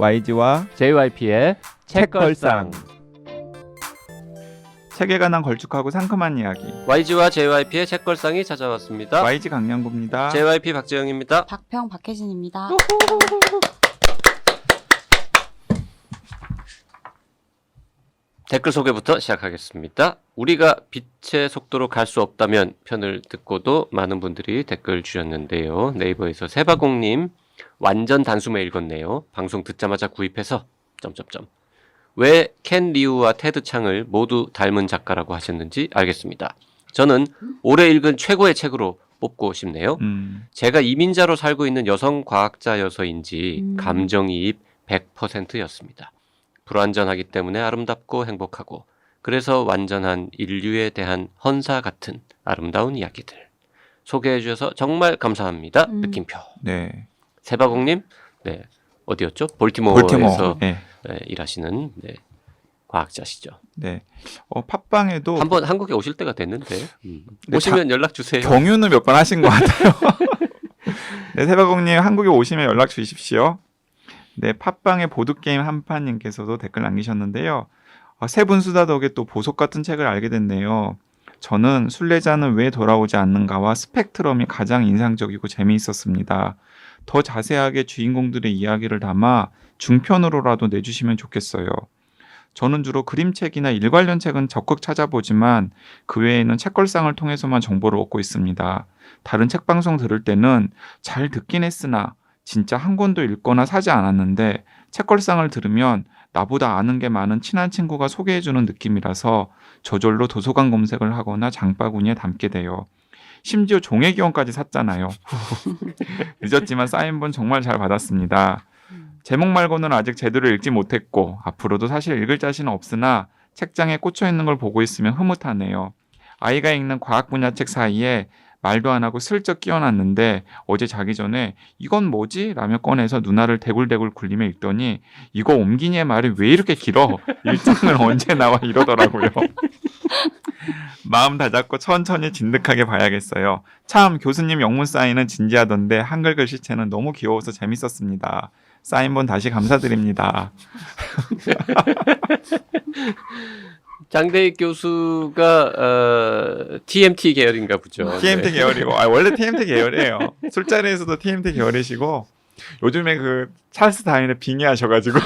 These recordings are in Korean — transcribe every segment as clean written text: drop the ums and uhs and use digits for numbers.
YG와 JYP의 책걸상. 책에 관한 걸쭉하고 상큼한 이야기. YG와 JYP의 책걸상이 찾아왔습니다. YG 강량구입니다. JYP 박재영입니다. 박평 박혜진입니다. 댓글 소개부터 시작하겠습니다. 우리가 빛의 속도로 갈 수 없다면 편을 듣고도 많은 분들이 댓글 주셨는데요. 네이버에서 세바공님 완전 단숨에 읽었네요. 방송 듣자마자 구입해서 왜 켄 리우와 테드 창을 모두 닮은 작가라고 하셨는지 알겠습니다. 저는 올해 읽은 최고의 책으로 뽑고 싶네요. 제가 이민자로 살고 있는 여성 과학자여서인지 감정이입 100%였습니다. 불완전하기 때문에 아름답고 행복하고 그래서 완전한 인류에 대한 헌사 같은 아름다운 이야기들 소개해 주셔서 정말 감사합니다. 느낌표. 네. 세바공님, 네 어디였죠? 볼티모어에서 네. 네, 일하시는 네, 과학자시죠. 네. 팟빵에도 한번 한국에 오실 때가 됐는데 네, 오시면 연락 주세요. 경유는 몇 번 하신 것 같아요. 네, 세바공님 한국에 오시면 연락 주십시오. 네, 팟빵의 보드게임 한판님께서도 댓글 남기셨는데요. 세 분 수다 덕에 또 보석 같은 책을 알게 됐네요. 저는 순례자는 왜 돌아오지 않는가와 스펙트럼이 가장 인상적이고 재미있었습니다. 더 자세하게 주인공들의 이야기를 담아 중편으로라도 내주시면 좋겠어요. 저는 주로 그림책이나 일 관련 책은 적극 찾아보지만 그 외에는 책걸상을 통해서만 정보를 얻고 있습니다. 다른 책방송 들을 때는 잘 듣긴 했으나 진짜 한 권도 읽거나 사지 않았는데 책걸상을 들으면 나보다 아는 게 많은 친한 친구가 소개해주는 느낌이라서 저절로 도서관 검색을 하거나 장바구니에 담게 돼요. 심지어 종회기원까지 샀잖아요. 늦었지만 사인본 정말 잘 받았습니다. 제목 말고는 아직 제대로 읽지 못했고 앞으로도 사실 읽을 자신은 없으나 책장에 꽂혀있는 걸 보고 있으면 흐뭇하네요. 아이가 읽는 과학 분야 책 사이에 말도 안 하고 슬쩍 끼워놨는데 어제 자기 전에 이건 뭐지? 라며 꺼내서 누나를 대굴대굴 굴리며 읽더니 이거 옴기니의 말이 왜 이렇게 길어? 일장은 언제 나와? 이러더라고요. 마음 다잡고 천천히 진득하게 봐야겠어요. 참 교수님 영문 사인은 진지하던데 한글 글씨체는 너무 귀여워서 재밌었습니다. 사인본 다시 감사드립니다. 장대익 교수가 TMT 계열인가 보죠. TMT 네. 계열이고 원래 TMT 계열이에요. 술자리에서도 TMT 계열이시고 요즘에 그 찰스 다윈을 빙의하셔가지고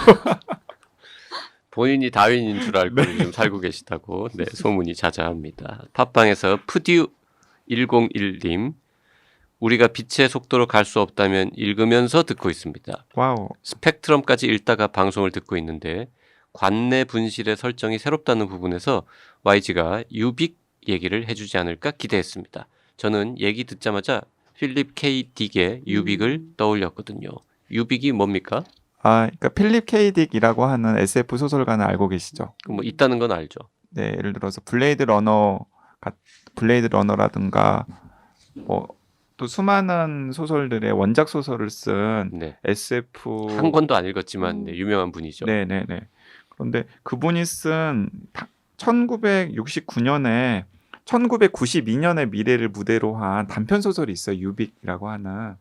본인이 다윈인 줄 알고 요즘 살고 계시다고 네, 소문이 자자합니다. 팟빵에서 푸듀 101님 우리가 빛의 속도로 갈 수 없다면 읽으면서 듣고 있습니다. 와우. 스펙트럼까지 읽다가 방송을 듣고 있는데 관내 분실의 설정이 새롭다는 부분에서 YG가 유빅 얘기를 해주지 않을까 기대했습니다. 저는 얘기 듣자마자 필립 K. 딕의 유빅을 떠올렸거든요. 유빅이 뭡니까? 그러니까 필립 K. 딕이라고 하는 SF 소설가는 알고 계시죠? 뭐 있다는 건 알죠. 네, 예를 들어서 블레이드 러너라든가 또 수많은 소설들의 원작 소설을 쓴 네. SF 한 권도 안 읽었지만 네, 유명한 분이죠. 네네네. 그런데 그분이 쓴 1969년에 1992년의 미래를 무대로 한 단편 소설이 있어요. 유빅이라고 하는.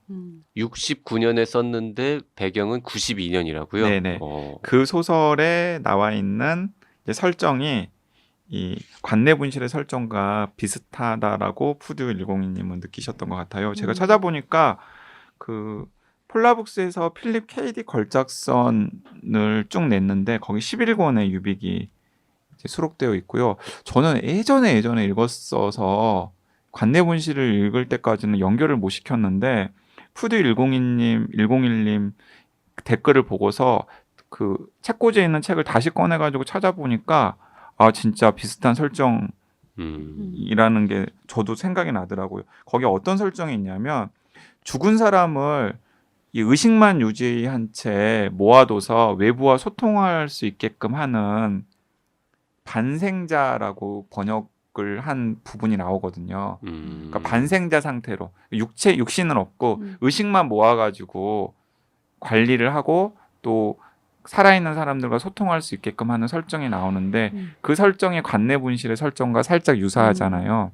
69년에 썼는데 배경은 92년이라고요? 네네. 그 소설에 나와 있는 이제 설정이 이 관내 분실의 설정과 비슷하다라고 푸드 102님은 느끼셨던 것 같아요. 제가 찾아보니까 그 폴라북스에서 필립 K.D. 걸작선을 쭉 냈는데 거기 11권의 유빅이 이제 수록되어 있고요. 저는 예전에 읽었어서 관내 분실을 읽을 때까지는 연결을 못 시켰는데 푸드 101님 댓글을 보고서 그 책꽂이에 있는 책을 다시 꺼내가지고 찾아보니까 진짜 비슷한 설정이라는 게 저도 생각이 나더라고요. 거기 어떤 설정이 있냐면 죽은 사람을 이 의식만 유지한 채 모아둬서 외부와 소통할 수 있게끔 하는 반생자라고 번역을 한 부분이 나오거든요. 그러니까 반생자 상태로 육신은 없고 의식만 모아가지고 관리를 하고 또 살아있는 사람들과 소통할 수 있게끔 하는 설정이 나오는데 그 설정이 관내 분실의 설정과 살짝 유사하잖아요.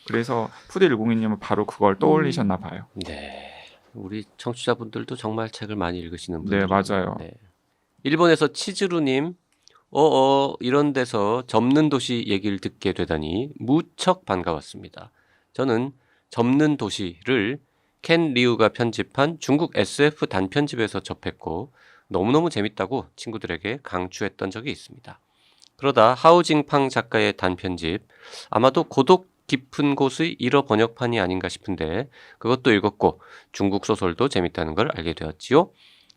그래서 푸드 102님은 바로 그걸 떠올리셨나 봐요. 네. 우리 청취자분들도 정말 책을 많이 읽으시는 네, 분들. 맞아요. 네. 일본에서 치즈루님, 이런 데서 접는 도시 얘기를 듣게 되다니 무척 반가웠습니다. 저는 접는 도시를 켄 리우가 편집한 중국 SF 단편집에서 접했고 너무너무 재밌다고 친구들에게 강추했던 적이 있습니다. 그러다 하우징팡 작가의 단편집, 아마도 고독 깊은 곳의 일어 번역판이 아닌가 싶은데 그것도 읽었고 중국 소설도 재밌다는 걸 알게 되었지요.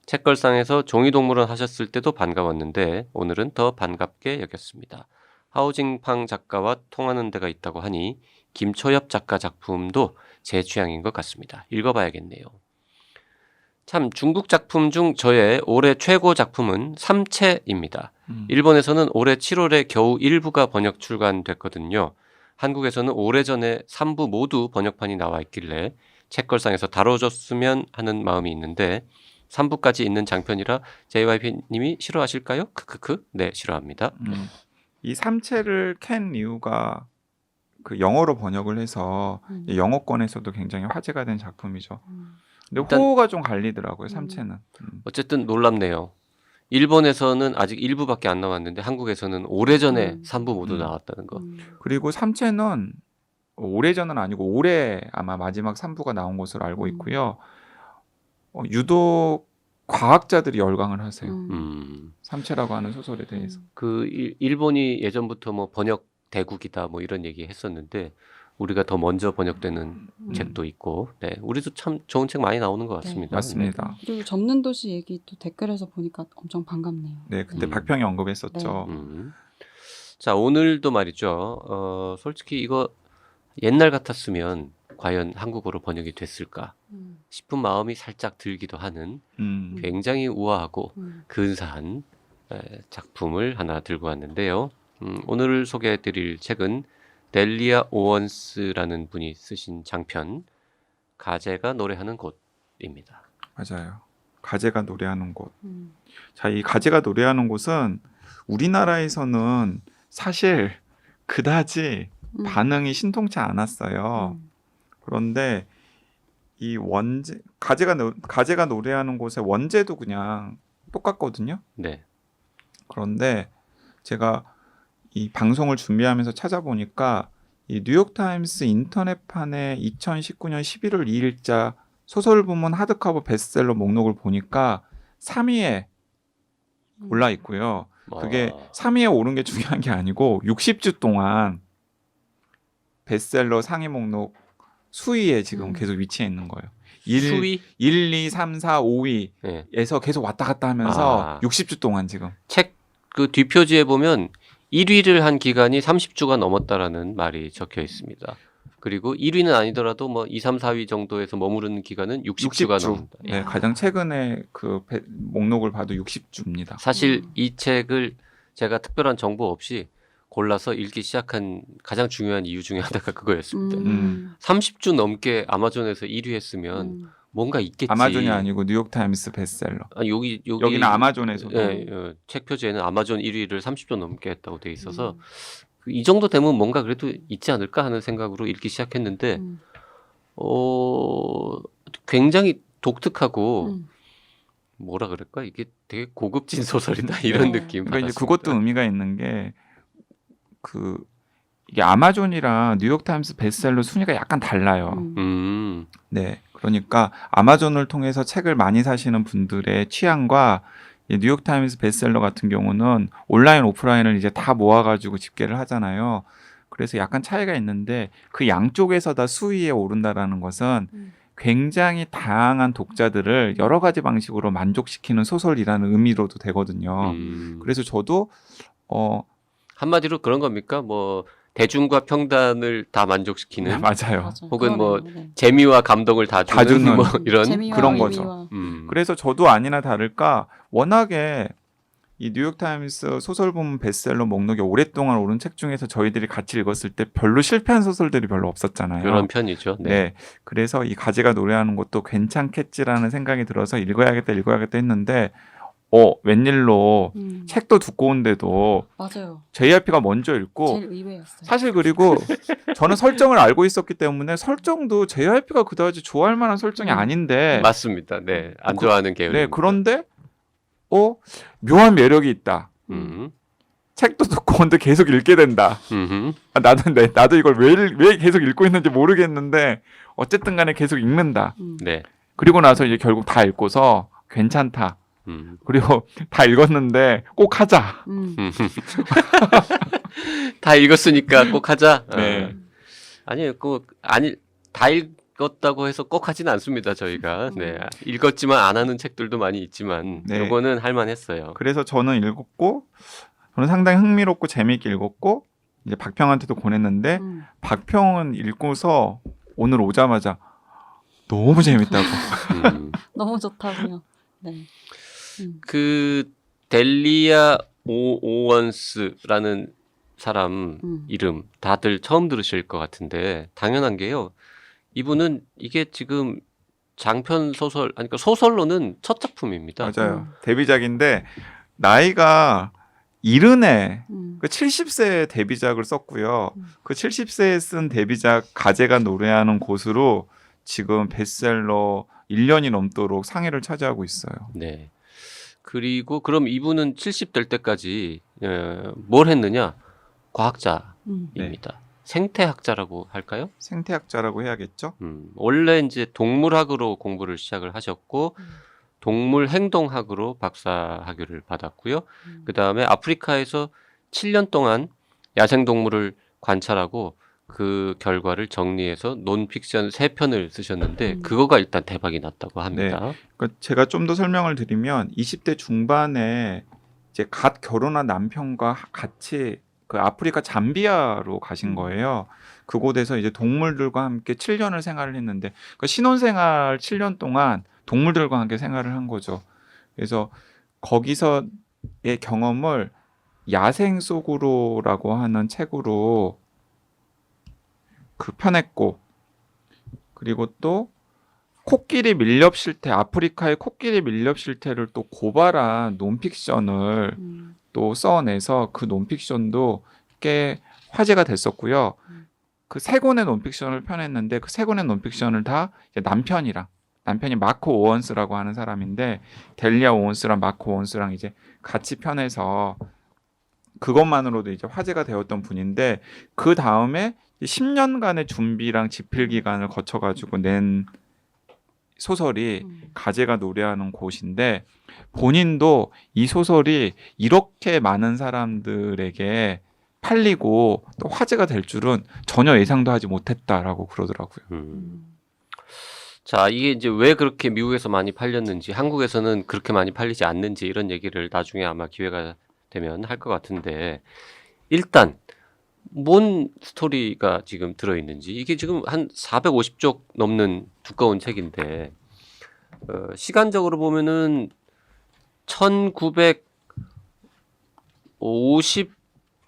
책걸상에서 종이동물원 하셨을 때도 반가웠는데 오늘은 더 반갑게 여겼습니다. 하우징팡 작가와 통하는 데가 있다고 하니 김초엽 작가 작품도 제 취향인 것 같습니다. 읽어봐야겠네요. 참 중국 작품 중 저의 올해 최고 작품은 삼체입니다. 일본에서는 올해 7월에 겨우 1부가 번역 출간됐거든요. 한국에서는 오래전에 3부 모두 번역판이 나와 있길래 책걸상에서 다뤄줬으면 하는 마음이 있는데 3부까지 있는 장편이라 JYP님이 싫어하실까요? 크크크. 네, 싫어합니다. 이 삼체를 켄 리우가 그 영어로 번역을 해서 영어권에서도 굉장히 화제가 된 작품이죠. 근데 일단- 호가 좀 갈리더라고요. 삼체는. 어쨌든 놀랍네요. 일본에서는 아직 1부밖에 안 나왔는데 한국에서는 오래전에 3부 모두 나왔다는 거. 그리고 삼체는 오래전은 아니고 올해 아마 마지막 3부가 나온 것으로 알고 있고요. 유독 과학자들이 열광을 하세요. 삼체라고 하는 소설에 대해서. 그 일본이 예전부터 뭐 번역 대국이다 뭐 이런 얘기 했었는데 우리가 더 먼저 번역되는 책도 있고, 네, 우리도 참 좋은 책 많이 나오는 것 같습니다. 맞습니다. 그리고 접는 도시 얘기 또 댓글에서 보니까 엄청 반갑네요. 네, 그때 박평이 언급했었죠. 자, 오늘도 말이죠. 솔직히 이거 옛날 같았으면 과연 한국어로 번역이 됐을까 싶은 마음이 살짝 들기도 하는 굉장히 우아하고 근사한 작품을 하나 들고 왔는데요. 오늘 소개해드릴 책은 델리아 오원스라는 분이 쓰신 장편 가제가 노래하는 곳입니다. 맞아요. 가제가 노래하는 곳. 자, 이 가제가 노래하는 곳은 우리나라에서는 사실 그다지 반응이 신통치 않았어요. 그런데 이 원제 가제가 노래하는 곳의 원제도 그냥 똑같거든요. 네. 그런데 제가 이 방송을 준비하면서 찾아보니까 이 뉴욕타임스 인터넷판의 2019년 11월 2일자 소설 부문 하드커버 베스트셀러 목록을 보니까 3위에 올라 있고요. 그게 3위에 오른 게 중요한 게 아니고 60주 동안 베스트셀러 상위 목록 수위에 지금 계속 위치해 있는 거예요. 수위? 1, 2, 3, 4, 5위에서 네. 계속 왔다 갔다 하면서 아. 60주 동안 지금. 책 그 뒷표지에 보면 1위를 한 기간이 30주가 넘었다라는 말이 적혀 있습니다. 그리고 1위는 아니더라도 뭐 2, 3, 4위 정도에서 머무르는 기간은 60주가 넘는다. 네, 가장 최근에 그 목록을 봐도 60주입니다. 사실 이 책을 제가 특별한 정보 없이 골라서 읽기 시작한 가장 중요한 이유 중에 하나가 그거였습니다. 30주 넘게 아마존에서 1위 했으면 뭔가 있겠지. 아마존이 아니고 뉴욕타임스 베스트셀러. 아니, 여기는 아마존에서도. 예, 책 표지에는 아마존 1위를 30주 넘게 했다고 돼 있어서 이 정도 되면 뭔가 그래도 있지 않을까 하는 생각으로 읽기 시작했는데 굉장히 독특하고 뭐라 그럴까? 이게 되게 고급진 소설이다 이런 느낌. 그러니까 이제 받았습니다. 그것도 의미가 있는 게 이게 아마존이랑 뉴욕타임스 베스트셀러 순위가 약간 달라요. 네, 그러니까 아마존을 통해서 책을 많이 사시는 분들의 취향과 이 뉴욕타임스 베스트셀러 같은 경우는 온라인, 오프라인을 이제 다 모아가지고 집계를 하잖아요. 그래서 약간 차이가 있는데 그 양쪽에서 다 수위에 오른다라는 것은 굉장히 다양한 독자들을 여러 가지 방식으로 만족시키는 소설이라는 의미로도 되거든요. 그래서 저도 한마디로 그런 겁니까? 뭐 대중과 평단을 다 만족시키는 네, 맞아요. 혹은 뭐 네. 재미와 감동을 다 주는 뭐 이런 재미와 그런 의미와. 거죠. 그래서 저도 아니나 다를까 워낙에 이 뉴욕타임스 소설 부문 베스트셀러 목록에 오랫동안 오른 책 중에서 저희들이 같이 읽었을 때 별로 실패한 소설들이 별로 없었잖아요. 그런 편이죠. 네. 네. 그래서 이 가제가 노래하는 것도 괜찮겠지라는 생각이 들어서 읽어야겠다 했는데 웬일로 책도 두꺼운데도 맞아요. JRP가 먼저 읽고 제일 의외였어요. 사실 그리고 저는 설정을 알고 있었기 때문에 설정도 JRP가 그다지 좋아할 만한 설정이 아닌데 맞습니다. 네, 안 그- 좋아하는 계열입니다. 네, 그런데 묘한 매력이 있다. 음, 책도 두꺼운데 계속 읽게 된다. 나도 이걸 왜 계속 읽고 있는지 모르겠는데 어쨌든 간에 계속 읽는다. 네, 그리고 나서 이제 결국 다 읽고서 괜찮다. 그리고 다 읽었는데 꼭 하자. 다 읽었으니까 꼭 하자. 네. 아니요, 다 읽었다고 해서 꼭 하진 않습니다. 저희가 네, 읽었지만 안 하는 책들도 많이 있지만 네. 요거는 할만했어요. 그래서 저는 읽었고 저는 상당히 흥미롭고 재미있게 읽었고 이제 박평한테도 보냈는데 박평은 읽고서 오늘 오자마자 너무 재밌다고. 너무 좋다고요. 네. 그 델리아 오원스라는 사람 이름 다들 처음 들으실 것 같은데 당연한 게요. 이분은 이게 지금 장편 소설, 아니 그러니까 소설로는 첫 작품입니다. 맞아요. 데뷔작인데 나이가 이른해 그 70세 데뷔작을 썼고요. 그 70세에 쓴 데뷔작 가제가 노래하는 곳으로 지금 베스트셀러 1년이 넘도록 상위를 차지하고 있어요. 네. 그리고 그럼 이분은 70 될 때까지 뭘 했느냐? 과학자입니다. 생태학자라고 할까요? 생태학자라고 해야겠죠? 원래 이제 동물학으로 공부를 시작을 하셨고 동물 행동학으로 박사 학위를 받았고요. 그 다음에 아프리카에서 7년 동안 야생동물을 관찰하고 그 결과를 정리해서 논픽션 3편을 쓰셨는데 그거가 일단 대박이 났다고 합니다. 네. 그러니까 제가 좀 더 설명을 드리면 20대 중반에 이제 갓 결혼한 남편과 같이 그 아프리카 잠비아로 가신 거예요. 그곳에서 이제 동물들과 함께 7년을 생활을 했는데 그 신혼생활 7년 동안 동물들과 함께 생활을 한 거죠. 그래서 거기서의 경험을 야생 속으로라고 하는 책으로 펴냈고 그리고 또 코끼리 밀렵 실태 아프리카의 코끼리 밀렵 실태를 또 고발한 논픽션을 또 써내서 그 논픽션도 꽤 화제가 됐었고요. 그 3권의 논픽션을 펴냈는데 그 3권의 논픽션을 다 이제 남편이 마코 오원스라고 하는 사람인데 델리아 오원스랑 마코 오원스랑 이제 같이 펴내서 그것만으로도 이제 화제가 되었던 분인데 그 다음에 10년간의 준비랑 집필 기간을 거쳐가지고 낸 소설이 가제가 노래하는 곳인데 본인도 이 소설이 이렇게 많은 사람들에게 팔리고 또 화제가 될 줄은 전혀 예상도 하지 못했다라고 그러더라고요. 자, 이게 이제 왜 그렇게 미국에서 많이 팔렸는지, 한국에서는 그렇게 많이 팔리지 않는지 이런 얘기를 나중에 아마 기회가 되면 할 것 같은데 일단 뭔 스토리가 지금 들어있는지 이게 지금 한 450쪽 넘는 두꺼운 책인데 시간적으로 보면은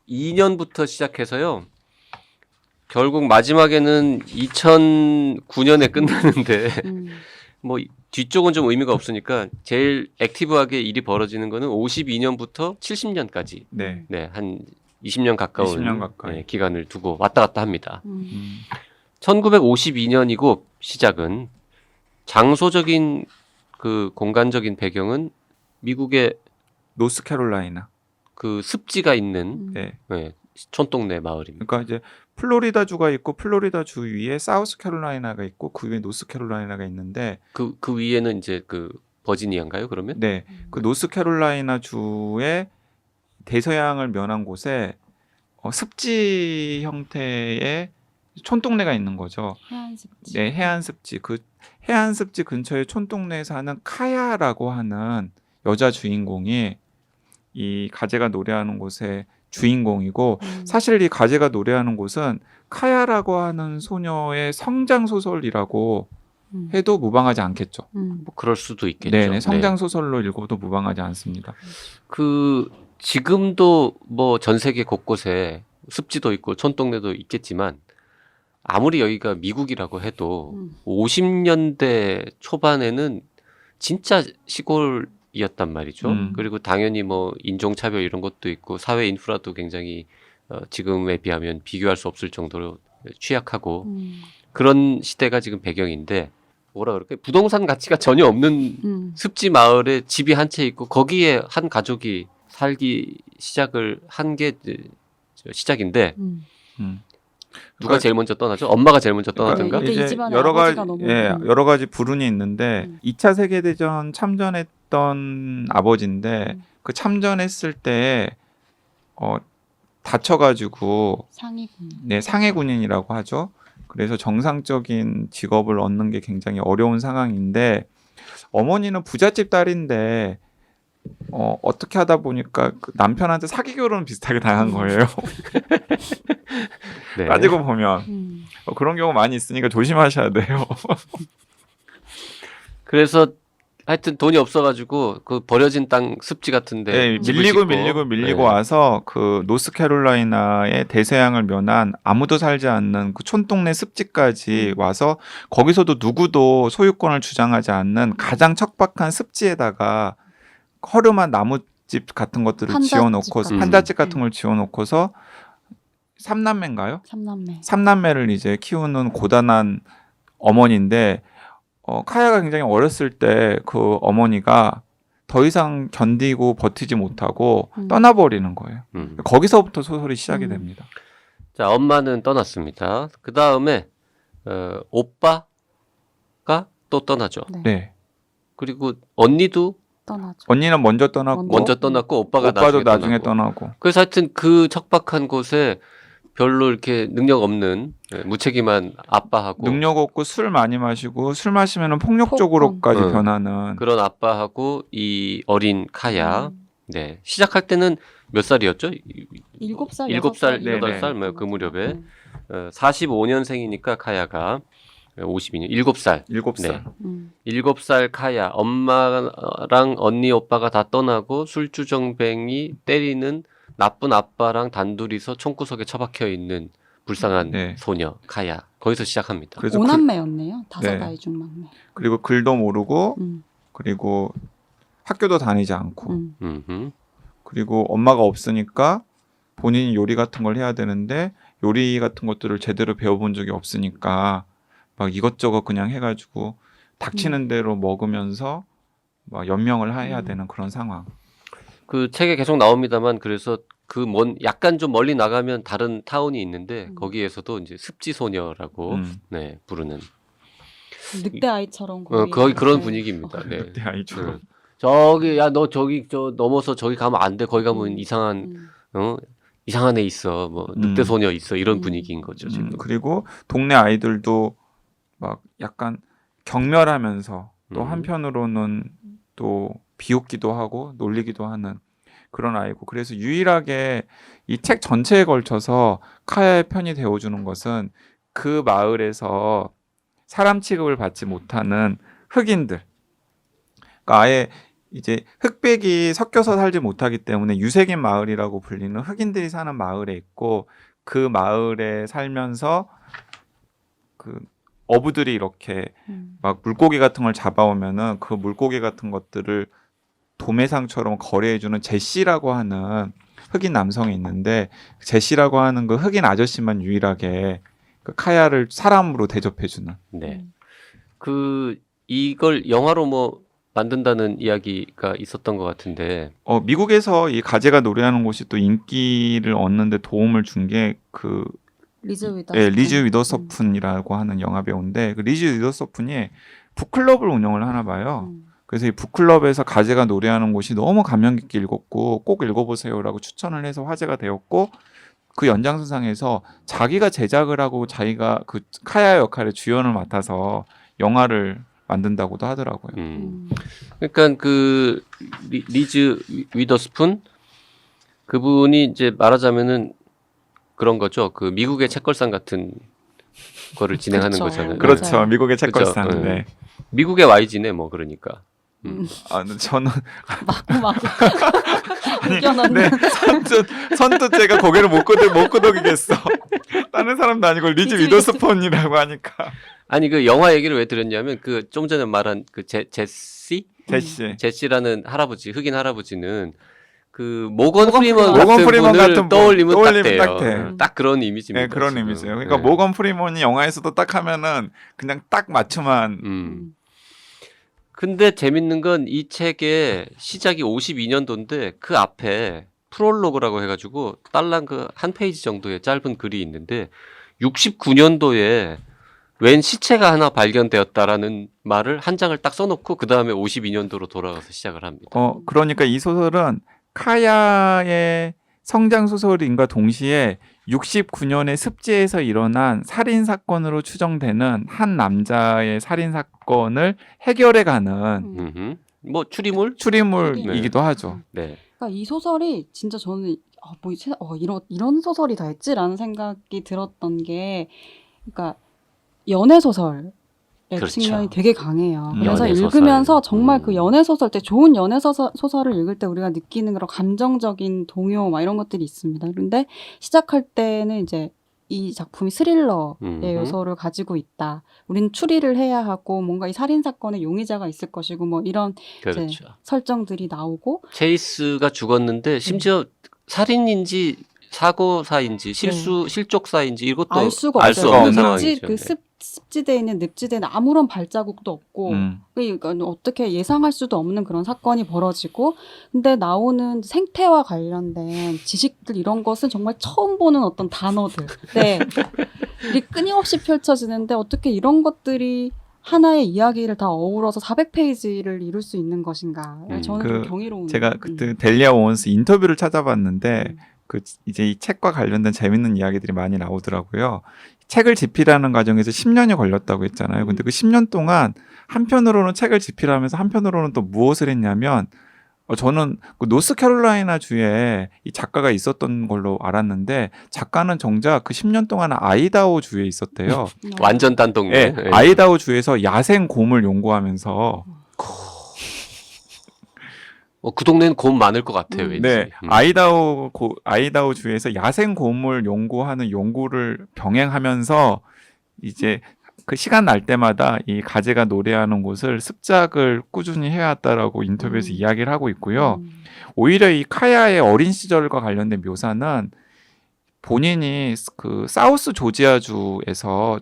1952년부터 시작해서요. 결국 마지막에는 2009년에 끝나는데 뭐 뒤쪽은 좀 의미가 없으니까 제일 액티브하게 일이 벌어지는 거는 52년부터 70년까지 네. 네, 한 20년 가까운 20년 가까이. 네, 기간을 두고 왔다 갔다 합니다. 1952년이고 시작은 장소적인 그 공간적인 배경은 미국의 노스캐롤라이나. 그 습지가 있는 네. 네, 촌동네 마을입니다. 그러니까 이제 플로리다 주가 있고 플로리다 주 위에 사우스캐롤라이나가 있고 그 위에 노스캐롤라이나가 있는데 그 위에는 이제 그 버지니아인가요? 그러면? 네. 그 노스캐롤라이나 주의 대서양을 면한 곳에 습지 형태의 촌동네가 있는 거죠. 해안습지. 네, 해안습지. 그 해안습지 근처의 촌동네에 사는 카야라고 하는 여자 주인공이 이 가제가 노래하는 곳의 주인공이고 사실 이 가제가 노래하는 곳은 카야라고 하는 소녀의 성장 소설이라고 해도 무방하지 않겠죠. 뭐 그럴 수도 있겠죠. 네네, 성장 소설로 읽어도 무방하지 않습니다. 그 지금도 뭐 전 세계 곳곳에 습지도 있고 촌동네도 있겠지만 아무리 여기가 미국이라고 해도 50년대 초반에는 진짜 시골이 이었단 말이죠. 음. 그리고 당연히 뭐 인종차별 이런 것도 있고 사회 인프라도 굉장히 지금에 비하면 비교할 수 없을 정도로 취약하고 그런 시대가 지금 배경인데 뭐라 그럴까 부동산 가치가 전혀 없는 습지 마을에 집이 한 채 있고 거기에 한 가족이 살기 시작을 한 게 시작인데 누가 제일 먼저 떠나죠? 엄마가 제일 먼저 떠나던가? 이때 이 이제 집안의 여러 가지 아버지가 너무- 여러 가지 불운이 있는데 2차 세계 대전 참전했던 아버지인데 그 참전했을 때 다쳐가지고 상위군. 네, 상해 군인이라고 하죠. 그래서 정상적인 직업을 얻는 게 굉장히 어려운 상황인데 어머니는 부잣집 딸인데 어떻게 하다 보니까 그 남편한테 사기 결혼 비슷하게 당한 거예요. 네. 따지고 보면 그런 경우 많이 있으니까 조심하셔야 돼요. 그래서 하여튼 돈이 없어가지고 그 버려진 땅 습지 같은데 네, 집을 밀리고 짓고. 밀리고 네. 와서 그 노스캐롤라이나의 대서양을 면한 아무도 살지 않는 그 촌동네 습지까지 와서 거기서도 누구도 소유권을 주장하지 않는 가장 척박한 습지에다가 허름한 나무집 같은 것들을 판잣집 지어놓고 같은 판잣집 같은 걸 지어놓고서 삼남매인가요? 삼남매. 삼남매를 이제 키우는 고단한 어머니인데 카야가 굉장히 어렸을 때 그 어머니가 더 이상 견디고 버티지 못하고 떠나버리는 거예요. 거기서부터 소설이 시작이 됩니다. 자, 엄마는 떠났습니다. 그 다음에 오빠가 또 떠나죠. 네. 네. 그리고 언니도 떠나죠. 언니는 먼저 떠났고 먼저 떠났고 오빠도 나중에 떠나고. 그래서 하여튼 그 척박한 곳에 별로 이렇게 능력 없는 무책임한 아빠하고 능력 없고 술 많이 마시고 술 마시면은 폭력적으로까지 폭언. 변하는 그런 아빠하고 이 어린 카야. 네. 시작할 때는 몇 살이었죠? 7살, 7살, 6살? 8살 뭐 그 무렵에 45년생이니까 카야가 52년 7살. 7살. 네. 7살 카야 엄마랑 언니 오빠가 다 떠나고 술주정뱅이 때리는 나쁜 아빠랑 단둘이서 총구석에 처박혀 있는 불쌍한 네. 소녀 카야. 거기서 시작합니다. 그래서 5남매였네요. 5 네. 아이 중 막내. 그리고 글도 모르고 음. 그리고 학교도 다니지 않고 음흠. 그리고 엄마가 없으니까 본인이 요리 같은 걸 해야 되는데 요리 같은 것들을 제대로 배워본 적이 없으니까 막 이것저것 그냥 해가지고 닥치는 대로 먹으면서 막 연명을 해야 되는 그런 상황. 그 책에 계속 나옵니다만 그래서 그 약간 좀 멀리 나가면 다른 타운이 있는데 거기에서도 이제 습지 소녀라고 네, 부르는 늑대 아이처럼 거의 그런 네. 분위기입니다. 네. 늑대 아이처럼. 저기 야 너 저기 저 넘어서 저기 가면 안 돼. 거기 가면 이상한 이상한 애 있어. 뭐 늑대 소녀 있어. 이런 분위기인 거죠, 지금. 그리고 동네 아이들도 막 약간 경멸하면서 또 한편으로는 또 비웃기도 하고 놀리기도 하는 그런 아이고 그래서 유일하게 이 책 전체에 걸쳐서 카야의 편이 되어주는 것은 그 마을에서 사람 취급을 받지 못하는 흑인들 그러니까 아예 이제 흑백이 섞여서 살지 못하기 때문에 유색인 마을이라고 불리는 흑인들이 사는 마을에 있고 그 마을에 살면서 그 어부들이 이렇게 막 물고기 같은 걸 잡아오면은 그 물고기 같은 것들을 도매상처럼 거래해주는 제시라고 하는 흑인 남성이 있는데 제시라고 하는 그 흑인 아저씨만 유일하게 그 카야를 사람으로 대접해주는. 네. 그 이걸 영화로 뭐 만든다는 이야기가 있었던 것 같은데. 미국에서 이 가제가 노래하는 곳이 또 인기를 얻는데 도움을 준 게 그 리즈 위더서푼이라고 하는 영화 배우인데 그 리즈 위더서푼이 북클럽을 운영을 하나 봐요. 그래서 이 북클럽에서 가제가 노래하는 곳이 너무 감명 깊게 읽었고 꼭 읽어보세요라고 추천을 해서 화제가 되었고 그 연장선상에서 자기가 제작을 하고 자기가 그 카야 역할의 주연을 맡아서 영화를 만든다고도 하더라고요. 그러니까 그 리즈 위더스푼 그분이 이제 말하자면은 그런 거죠. 그 미국의 책걸상 같은 거를 진행하는 그렇죠. 거잖아요. 그렇죠. 맞아요. 미국의 책걸상. 그렇죠. 네. 미국의 YG네 뭐 그러니까. 저는 마구 웃겨넣는. 선뜻 제가 고개를 못 끄덕이겠어. 다른 사람도 아니고 리즈 위더스폰이라고 하니까. 아니 그 영화 얘기를 왜 드렸냐면 그 좀 전에 말한 그 제시 제시. 제시라는 할아버지, 흑인 할아버지는 그 모건 모건 프리먼 프리먼. 같은 모건 프리먼 분을 같은 분. 떠올리면 딱 떠올리면 돼요. 딱 돼. 딱 그런 이미지입니다. 네, 그런 지금. 의미세요. 그러니까 네. 모건 프리먼이 영화에서도 딱 하면은 그냥 딱 맞춤한 근데 재밌는 건 이 책의 시작이 52년도인데 그 앞에 프롤로그라고 해가지고 딸랑 그 한 페이지 정도의 짧은 글이 있는데 69년도에 웬 시체가 하나 발견되었다라는 말을 한 장을 딱 써놓고 그 다음에 52년도로 돌아가서 시작을 합니다. 그러니까 이 소설은 카야의 성장 소설인과 동시에 69년에 습지에서 일어난 살인 사건으로 추정되는 한 남자의 살인 사건을 해결해가는 뭐 추리물이기도 하죠. 네. 그러니까 이 소설이 진짜 저는 이런 소설이 다 했지라는 생각이 들었던 게, 그러니까 연애 소설의 그렇죠. 측면이 되게 강해요. 그래서 연애 읽으면서 소설. 정말 그 연애 소설 때 좋은 연애 소설을 읽을 때 우리가 느끼는 그런 감정적인 동요 막 이런 것들이 있습니다. 그런데 시작할 때는 이제 이 작품이 스릴러의 요소를 가지고 있다. 우리는 추리를 해야 하고 뭔가 이 살인 사건의 용의자가 있을 것이고 뭐 이런 그렇죠. 이제 설정들이 나오고, 체이스가 죽었는데 심지어 살인인지 사고사인지 실족사인지 이것도 알 수가 알 수 없어요. 없는 그 상황이죠. 그 습지대에 있는 늪지대는 아무런 발자국도 없고, 그러니까 어떻게 예상할 수도 없는 그런 사건이 벌어지고, 근데 나오는 생태와 관련된 지식들 이런 것은 정말 처음 보는 어떤 단어들, 이 끊임없이 펼쳐지는데 어떻게 이런 것들이 하나의 이야기를 다 어우러서 400페이지를 이룰 수 있는 것인가? 저는 좀 경이로운. 제가 그때 델리아 오원스 인터뷰를 찾아봤는데 이제 이 책과 관련된 재밌는 이야기들이 많이 나오더라고요. 책을 집필하는 과정에서 10년이 걸렸다고 했잖아요. 근데 그 10년 동안 한편으로는 책을 집필하면서 한편으로는 또 무엇을 했냐면, 저는 그 노스캐롤라이나 주에 이 작가가 있었던 걸로 알았는데, 작가는 정작 그 10년 동안 아이다호 주에 있었대요. 완전 단독. 네, 아이다호 주에서 야생 곰을 연구하면서 그 동네는 곰 많을 것 같아요. 왠지. 네, 아이다호 주에서 야생 곰을 연구하는 연구를 병행하면서 이제 그 시간 날 때마다 이 가재가 노래하는 곳을 습작을 꾸준히 해왔다라고 인터뷰에서 이야기를 하고 있고요. 오히려 이 카야의 어린 시절과 관련된 묘사는 본인이 그 사우스 조지아주에서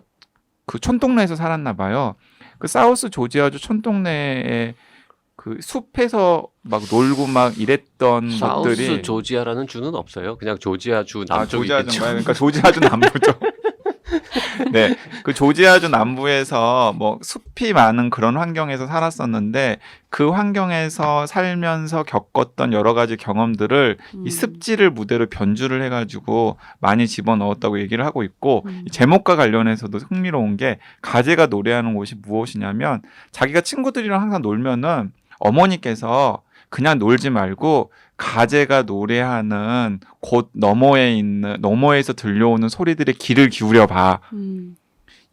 그 촌동네에서 살았나 봐요. 그 사우스 조지아주 촌동네에 그 숲에서 막 놀고 막 이랬던 사우스 것들이. 조지아라는 주는 없어요. 그냥 조지아주 남쪽이겠죠. 조지아주인가요? 그러니까 조지아주 남부죠. 네, 그 조지아주 남부에서 뭐 숲이 많은 그런 환경에서 살았었는데, 그 환경에서 살면서 겪었던 여러 가지 경험들을 이 습지를 무대로 변주를 해가지고 많이 집어넣었다고 얘기를 하고 있고, 이 제목과 관련해서도 흥미로운 게, 가재가 노래하는 곳이 무엇이냐면, 자기가 친구들이랑 항상 놀면은 어머니께서 그냥 놀지 말고 가재가 노래하는 곳 너머에서 들려오는 소리들의 귀를 기울여 봐.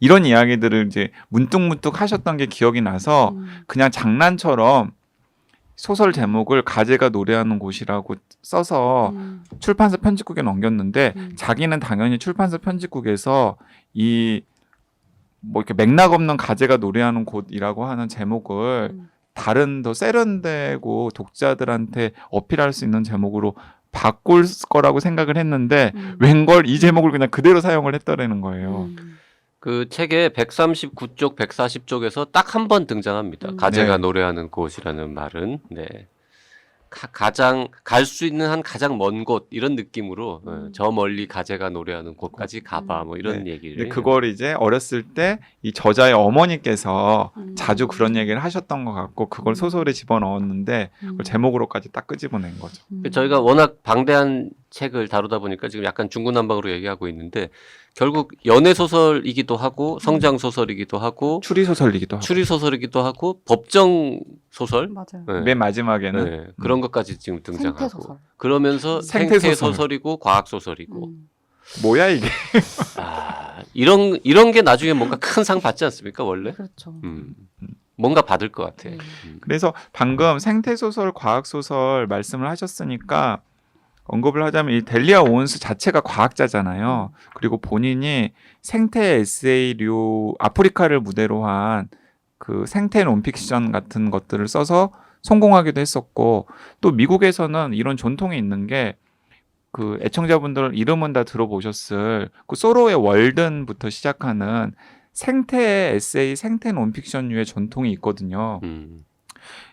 이런 이야기들을 이제 문득문득 하셨던 게 기억이 나서 그냥 장난처럼 소설 제목을 가재가 노래하는 곳이라고 써서 출판사 편집국에 넘겼는데, 자기는 당연히 출판사 편집국에서 이 뭐 이렇게 맥락 없는 가재가 노래하는 곳이라고 하는 제목을 다른 더 세련되고 독자들한테 어필할 수 있는 제목으로 바꿀 거라고 생각을 했는데, 웬걸 이 제목을 그냥 그대로 사용을 했더라는 거예요. 그 책의 139쪽, 140쪽에서 딱 한 번 등장합니다. 가재가 노래하는 곳이라는 말은. 네. 가장 갈 수 있는 한 가장 먼 곳 이런 느낌으로 저 멀리 가재가 노래하는 곳까지 가봐 뭐 이런 얘기를. 근데 그걸 이제 어렸을 때 이 저자의 어머니께서 자주 그런 얘기를 하셨던 것 같고, 그걸 소설에 집어넣었는데 그걸 제목으로까지 딱 끄집어낸 거죠. 저희가 워낙 방대한 책을 다루다 보니까 지금 약간 중구난방으로 얘기하고 있는데, 결국 연애 소설이기도 하고 성장 소설이기도 하고 추리 소설이기도 하고 추리 소설이기도 하고 법정 소설. 맞아요. 네. 맨 마지막에는 네. 그런 것까지 지금 등장하고. 생태 소설. 그러면서 생태 생태 소설. 소설이고 과학 소설이고. 뭐야 이게? 이런 게 나중에 뭔가 큰 상 받지 않습니까 원래? 그렇죠. 뭔가 받을 것 같아. 그래서 방금 생태 소설, 과학 소설 말씀을 하셨으니까 언급을 하자면, 이 델리아 오온스 자체가 과학자잖아요. 그리고 본인이 생태 에세이류 아프리카를 무대로 한 그 생태 논픽션 같은 것들을 써서 성공하기도 했었고 또 미국에서는 이런 전통이 있는 게 그 애청자분들 이름은 다 들어보셨을 그 소로의 월든부터 시작하는 생태 에세이, 생태 논픽션류의 전통이 있거든요. 예를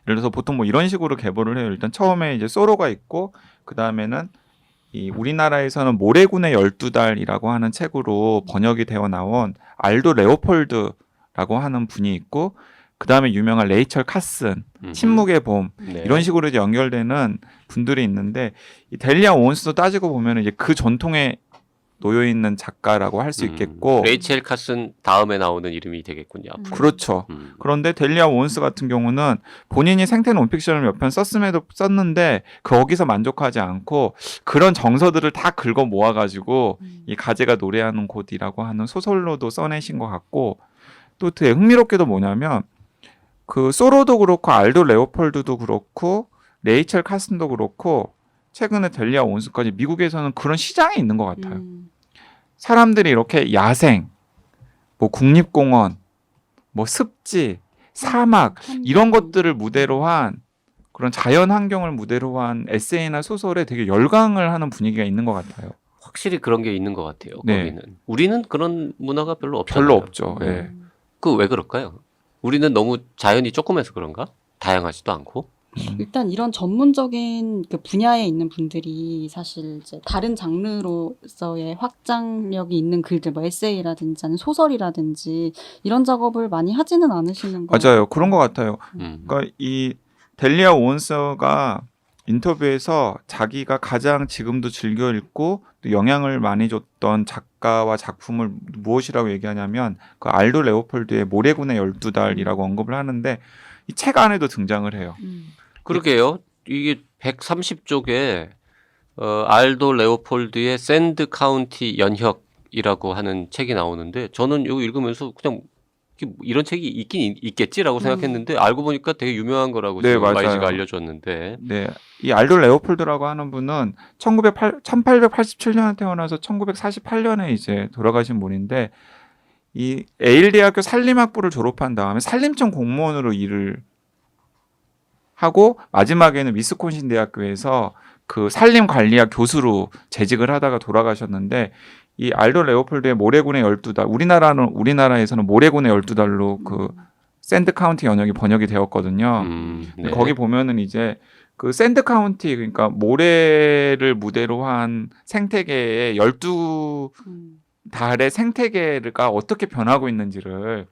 들어서 보통 뭐 이런 식으로 계보를 해요. 일단 처음에 이제 소로가 있고 그 다음에는 이 우리나라에서는 모래군의 12달이라고 하는 책으로 번역이 되어 나온 알도 레오폴드라고 하는 분이 있고 그 다음에 유명한 레이첼 카슨, 침묵의 봄 네. 이런 식으로 이제 연결되는 분들이 있는데 이 델리아 오온스도 따지고 보면 이제 그 전통에 놓여 있는 작가라고 할 수 있겠고 레이첼 카슨 다음에 나오는 이름이 되겠군요. 앞으로. 그렇죠. 그런데 델리아 오온스 같은 경우는 본인이 생태 논픽션을 몇 편 썼는데 거기서 만족하지 않고 그런 정서들을 다 긁어 모아가지고 이 가제가 노래하는 곳이라고 하는 소설로도 써내신 것 같고 또 되게 흥미롭게도 뭐냐면 그 소로도 그렇고 알도 레오폴드도 그렇고 레이첼 카슨도 그렇고 최근에 델리아 온스까지 미국에서는 그런 시장이 있는 것 같아요. 사람들이 이렇게 야생, 뭐 국립공원, 뭐 습지, 사막 이런 것들을 무대로 한 그런 자연 환경을 무대로 한 에세이나 소설에 되게 열광을 하는 분위기가 있는 것 같아요. 확실히 그런 게 있는 것 같아요. 네. 거기는. 우리는 그런 문화가 별로 없잖아요. 별로 없죠. 예. 그 왜 그럴까요? 우리는 너무 자연이 조그매서 그런가? 다양하지도 않고. 일단 이런 전문적인 그 분야에 있는 분들이 사실 이제 다른 장르로서의 확장력이 있는 글들, 뭐 에세이라든지 아니면 소설이라든지 이런 작업을 많이 하지는 않으시는 거예요. 맞아요. 그런 것 같아요. 그러니까 이 델리아 오온스가 인터뷰에서 자기가 가장 지금도 즐겨 읽고 또 영향을 많이 줬던 작가와 작품을 무엇이라고 얘기하냐면 그 알도 레오폴드의 모래군의 12달이라고 언급을 하는데 이 책 안에도 등장을 해요. 그러게요. 이게 130쪽에 알도 레오폴드의 샌드 카운티 연혁이라고 하는 책이 나오는데 저는 이거 읽으면서 그냥 이런 책이 있긴 있겠지라고 생각했는데 알고 보니까 되게 유명한 거라고 네, 지금 맞아요. 마이지가 알려줬는데 네, 이 알도 레오폴드라고 하는 분은 1887년에 태어나서 1948년에 이제 돌아가신 분인데 이 에일 대학교 산림학부를 졸업한 다음에 산림청 공무원으로 일을 하고 마지막에는 위스콘신 대학교에서 그 산림관리학 교수로 재직을 하다가 돌아가셨는데 이 알도 레오폴드의 모래군의 12달 우리나라에서는 모래군의 12달로 그 샌드 카운티 연역이 번역이 되었거든요. 네. 거기 보면은 이제 그 샌드 카운티 그러니까 모래를 무대로 한 생태계의 12달의 생태계가 어떻게 변하고 있는지를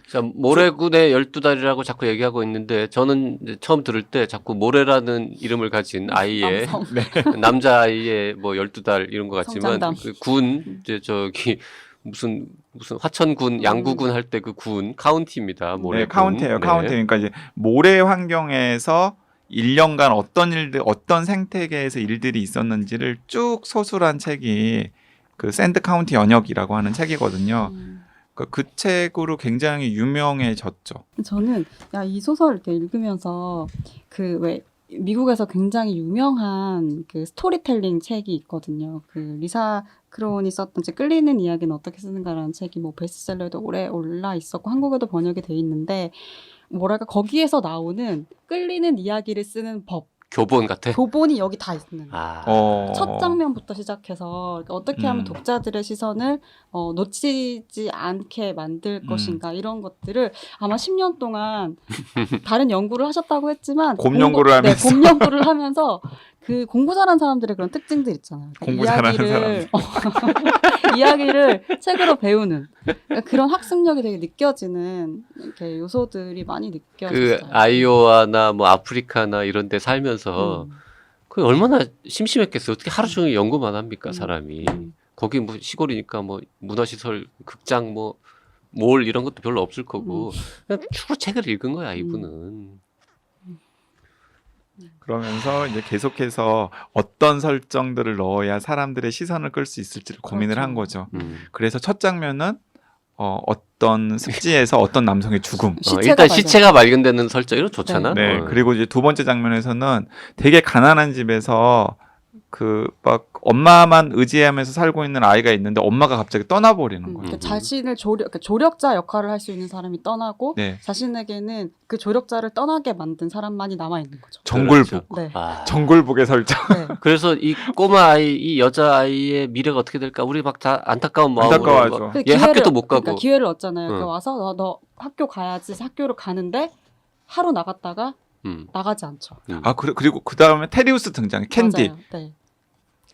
자, 모래군의 12달이라고 자꾸 얘기하고 있는데 저는 이제 처음 들을 때 자꾸 모래라는 이름을 가진 아이의 남자아이의 뭐 12달 이런 것 같지만 성장담. 그 군 이제 저기 무슨 화천군 양구군 할 때 그 군 카운티입니다. 모래군. 네, 카운티예요. 네. 카운티. 그러니까 이제 모래 환경에서 1년간 어떤 일들, 어떤 생태계에서 일들이 있었는지를 쭉 서술한 책이 그 샌드 카운티 연역이라고 하는 책이거든요. 그 책으로 굉장히 유명해졌죠. 저는 이 소설 이렇게 읽으면서 그 왜 미국에서 굉장히 유명한 그 스토리텔링 책이 있거든요. 그 리사 크론이 썼던 책 끌리는 이야기는 어떻게 쓰는가라는 책이 뭐 베스트셀러에도 오래 올라 있었고 한국에도 번역이 돼 있는데 뭐랄까 거기에서 나오는 끌리는 이야기를 쓰는 법 교본 같아. 교본이 여기 다 있는 거예요. 첫 장면부터 시작해서 어떻게 하면 독자들의 시선을 놓치지 않게 만들 것인가 이런 것들을 아마 10년 동안 다른 연구를 하셨다고 했지만 곰 연구를 하면서 곰 연구를 하면서 그 공부 잘하는 사람들의 그런 특징들 있잖아요. 공부 잘하는 사람. 이야기를 책으로 배우는 그러니까 그런 학습력이 되게 느껴지는 이렇게 요소들이 많이 느껴졌어요. 그 아이오와나 뭐 아프리카나 이런 데 살면서 그 얼마나 심심했겠어요. 어떻게 하루 종일 연구만 합니까, 사람이. 거기 뭐 시골이니까 뭐 문화시설, 극장 뭐 몰 이런 것도 별로 없을 거고 그냥 주로 책을 읽은 거야, 이분은. 그러면서 이제 계속해서 어떤 설정들을 넣어야 사람들의 시선을 끌 수 있을지를 고민을 한 거죠. 그래서 첫 장면은 어떤 습지에서 어떤 남성의 죽음. 일단 시체가 발견되는 설정 이런 좋잖아. 네. 그리고 이제 두 번째 장면에서는 되게 가난한 집에서 그 막 엄마만 의지하면서 살고 있는 아이가 있는데 엄마가 갑자기 떠나버리는 거예요. 그러니까 자신을 그러니까 조력자 역할을 할 수 있는 사람이 떠나고 네. 자신에게는 그 조력자를 떠나게 만든 사람만이 남아 있는 거죠. 정글북. 네. 아. 정글북의 설정. 네. 그래서 이 꼬마 아이, 이 여자 아이의 미래가 어떻게 될까? 우리 막 다 안타까운 마음으로 안타까워하죠. 막 그 얘 학교도 못 가고. 그러니까 기회를 얻잖아요. 응. 그러니까 와서 너 학교 가야지. 학교를 가는데 하루 나갔다가 나가지 않죠. 아 그리고 그 다음에 테리우스 등장해. 캔디. 맞아요. 네.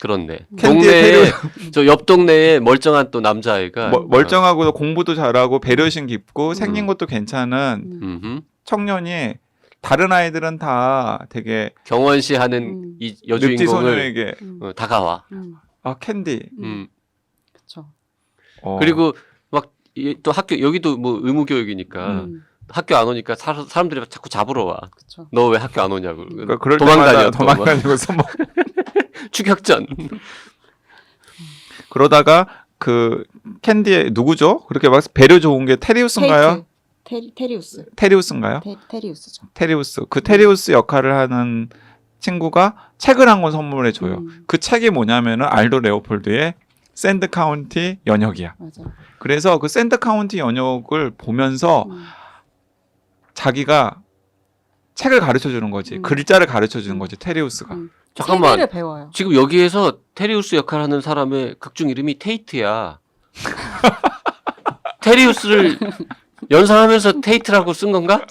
그렇네. 캔디의 동네에 저 옆 동네에 멀쩡한 또 남자아이가 멀쩡하고 공부도 잘하고 배려심 깊고 생긴 것도 괜찮은 음흠. 청년이 다른 아이들은 다 되게 경원 씨 하는 이 늑지 여주인공을 소녀에게 다가와. 아 캔디. 그렇죠. 그리고 그리고 막 또 학교 여기도 뭐 의무 교육이니까 학교 안 오니까 사람들이 자꾸 잡으러 와. 그렇죠. 너 왜 학교 안 오냐고. 그러니까 그럴 도망다녀. 때마다 도망다니면서 뭐 추격전. 그러다가 그 캔디의 누구죠? 그렇게 막 배려 좋은 게 테리우스인가요? 테리우스. 테리우스인가요? 테리우스죠. 테리우스. 그 테리우스 역할을 하는 친구가 책을 한 권 선물해 줘요. 그 책이 뭐냐면은 알도 레오폴드의 샌드 카운티 연역이야. 맞아요. 그래서 그 샌드 카운티 연역을 보면서 자기가 책을 가르쳐 주는 거지. 글자를 가르쳐 주는 거지. 테리우스가. 잠깐만. 세계를 배워요. 지금 여기에서 테리우스 역할을 하는 사람의 극중 이름이 테이트야. 테리우스를 연상하면서 테이트라고 쓴 건가?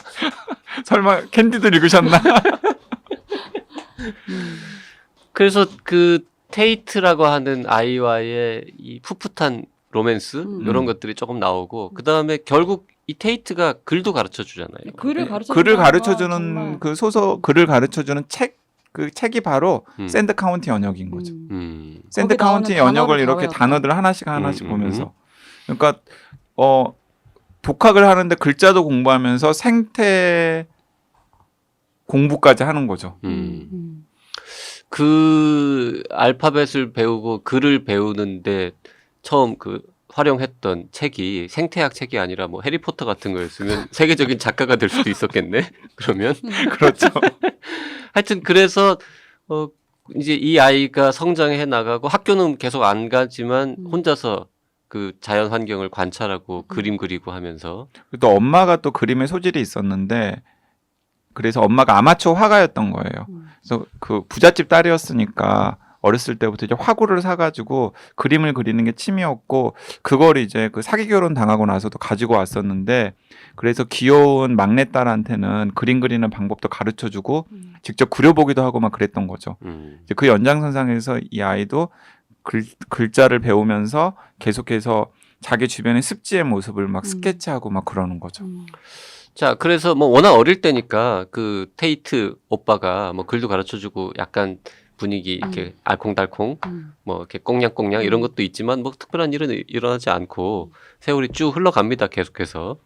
설마 캔디도 읽으셨나? 그래서 그 테이트라고 하는 아이와의 이 풋풋한 로맨스 이런 것들이 조금 나오고 그 다음에 결국 이 테이트가 글도 가르쳐 주잖아요. 글을 가르쳐 글을 가르쳐 주는 정말. 그 소설 글을 가르쳐 주는 책 그 책이 바로 샌드 카운티 연역인 거죠. 샌드 거기 나오는 카운티 연역을 이렇게 단어를 단어들 하나씩 보면서 그러니까 독학을 하는데 글자도 공부하면서 생태 공부까지 하는 거죠. 그 알파벳을 배우고 글을 배우는데 처음 그 활용했던 책이 생태학 책이 아니라 뭐 해리포터 같은 거였으면 세계적인 작가가 될 수도 있었겠네. 그러면 그렇죠. 하여튼 그래서 이제 이 아이가 성장해 나가고 학교는 계속 안 가지만 혼자서 그 자연 환경을 관찰하고 그림 그리고 하면서 또 엄마가 또 그림에 소질이 있었는데 그래서 엄마가 아마추어 화가였던 거예요. 그래서 그 부잣집 딸이었으니까 어렸을 때부터 이제 화구를 사가지고 그림을 그리는 게 취미였고 그걸 이제 그 사기 결혼 당하고 나서도 가지고 왔었는데 그래서 귀여운 막내딸한테는 그림 그리는 방법도 가르쳐주고 직접 그려보기도 하고 막 그랬던 거죠. 이제 그 연장선상에서 이 아이도 글자를 배우면서 계속해서 자기 주변의 습지의 모습을 막 스케치하고 막 그러는 거죠. 자, 그래서 뭐 워낙 어릴 때니까 그 테이트 오빠가 뭐 글도 가르쳐주고 약간 분위기 이렇게 알콩달콩 뭐 이렇게 꽁냥꽁냥 이런 것도 있지만 뭐 특별한 일은 일어나지 않고 세월이 쭉 흘러갑니다. 계속해서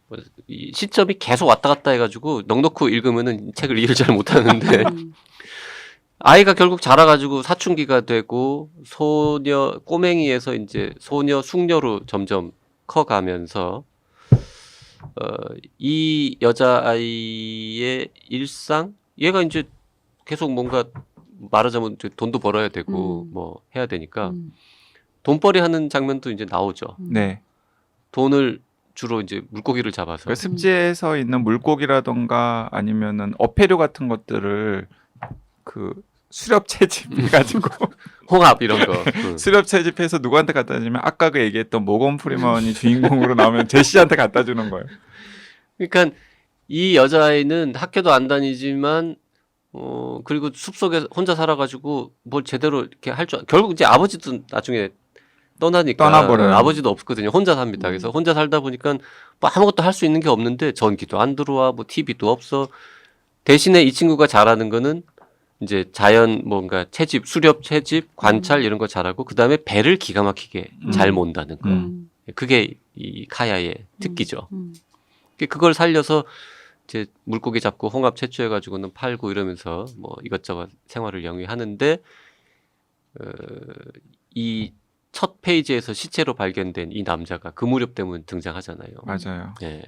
이 시점이 계속 왔다 갔다 해가지고 넉넉히 읽으면은 책을 이해를 잘 못하는데 아이가 결국 자라가지고 사춘기가 되고 소녀 꼬맹이에서 이제 소녀 숙녀로 점점 커가면서 이 여자아이의 일상 얘가 이제 계속 뭔가 말하자면 돈도 벌어야 되고 뭐 해야 되니까 돈벌이 하는 장면도 이제 나오죠. 네. 돈을 주로 이제 물고기를 잡아서 그 습지에서 있는 물고기라던가 아니면은 어패류 같은 것들을 그 수렵 채집해가지고 홍합 이런 거 수렵 채집해서 누구한테 갖다 주면 아까 그 얘기했던 모건 프리먼이 주인공으로 나오면 제시한테 갖다 주는 거예요. 그러니까 이 여자아이는 학교도 안 다니지만 그리고 숲속에 혼자 살아가지고 뭘 제대로 이렇게 할 줄 결국 이제 아버지도 나중에 떠나버려요. 아버지도 없거든요. 혼자 삽니다. 그래서 혼자 살다 보니까 뭐 아무것도 할 수 있는 게 없는데 전기도 안 들어와, 뭐 TV도 없어. 대신에 이 친구가 잘하는 거는 이제 자연 뭔가 채집, 수렵 채집, 관찰 이런 거 잘하고 그 다음에 배를 기가 막히게 잘 몬다는 거. 그게 이 카야의 특기죠. 그걸 살려서 이제 물고기 잡고 홍합 채취해가지고는 팔고 이러면서 뭐 이것저것 생활을 영위하는데 이 첫 페이지에서 시체로 발견된 이 남자가 그 무렵 때문에 등장하잖아요. 맞아요. 네.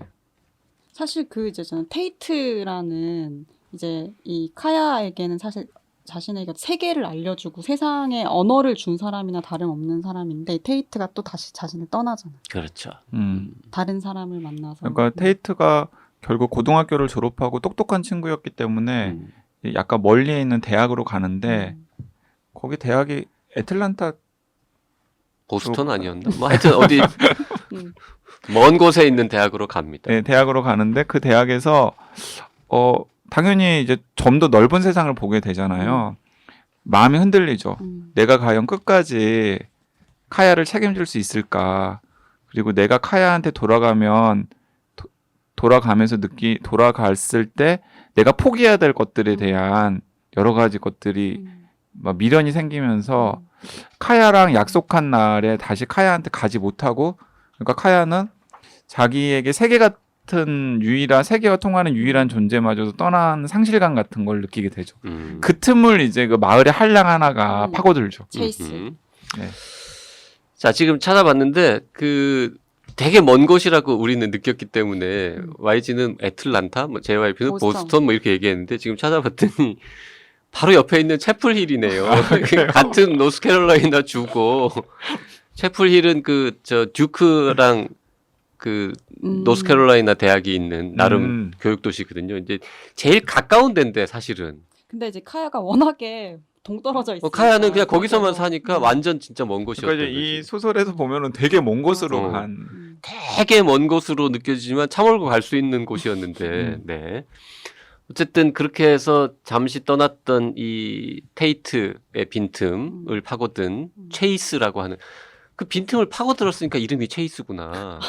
사실 그 이제 저는 테이트라는 이제 이 카야에게는 사실 자신에게 세계를 알려주고 세상에 언어를 준 사람이나 다름없는 사람인데 테이트가 또 다시 자신을 떠나잖아. 그렇죠. 다른 사람을 만나서. 그러니까 테이트가 결국 고등학교를 졸업하고 똑똑한 친구였기 때문에 약간 멀리에 있는 대학으로 가는데 거기 대학이 애틀란타 보스턴 아니었나? 뭐 하여튼 어디 먼 곳에 있는 대학으로 갑니다. 네, 대학으로 가는데 그 대학에서 당연히 이제 좀 더 넓은 세상을 보게 되잖아요. 마음이 흔들리죠. 내가 과연 끝까지 카야를 책임질 수 있을까? 그리고 내가 카야한테 돌아가면 돌아가면서 돌아갔을 때 내가 포기해야 될 것들에 대한 여러 가지 것들이 막 미련이 생기면서 카야랑 약속한 날에 다시 카야한테 가지 못하고, 그러니까 카야는 자기에게 세계 같은 세계와 통하는 유일한 존재마저도 떠난 상실감 같은 걸 느끼게 되죠. 그 틈을 이제 그 마을의 한량 하나가 파고들죠. 체이스. 네. 자, 지금 찾아봤는데 되게 먼 곳이라고 우리는 느꼈기 때문에 YG는 애틀란타, 뭐 JYP는 보스턴 뭐 이렇게 얘기했는데 지금 찾아봤더니 바로 옆에 있는 채플힐이네요. 같은 노스캐롤라이나 주고 채플힐은 듀크랑 노스캐롤라이나 대학이 있는 나름 교육 도시거든요. 이제 제일 가까운 데인데 사실은. 근데 이제 카야가 워낙에 동떨어져 있어. 카야는 그냥 거기서만 사니까 완전 진짜 먼 곳이었던 그러니까 이제 이 소설에서 보면은 되게 먼 곳으로 간. 되게 먼 곳으로 느껴지지만 차 몰고 갈 수 있는 곳이었는데, 네. 어쨌든 그렇게 해서 잠시 떠났던 이 테이트의 빈틈을 파고든 체이스라고 하는 그 빈틈을 파고들었으니까 이름이 체이스구나.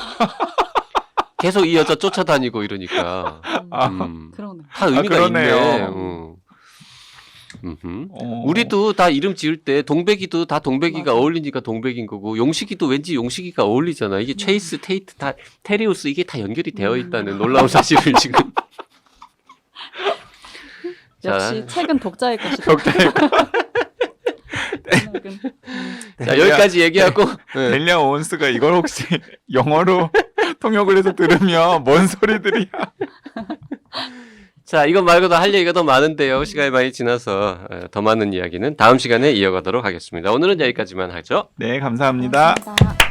계속 이 여자 쫓아다니고 이러니까. 그러네. 다 의미가 그러네요. 있네. 우리도 다 이름 지을 때 동백이도 다 동백이가 맞아. 어울리니까 동백인 거고 용식이도 왠지 용식이가 어울리잖아. 이게 체이스, 테이트, 다 테리우스 이게 다 연결이 되어 있다는 놀라운 사실을 지금. 역시 책은 독자의 것이다. 자, 여기까지 얘기하고 델리아 오원스가 이걸 혹시 영어로 통역을 해서 들으면 뭔 소리들이야. 자, 이것 말고도 할 얘기가 더 많은데요. 시간이 많이 지나서 더 많은 이야기는 다음 시간에 이어가도록 하겠습니다. 오늘은 여기까지만 하죠. 네, 감사합니다. 고맙습니다.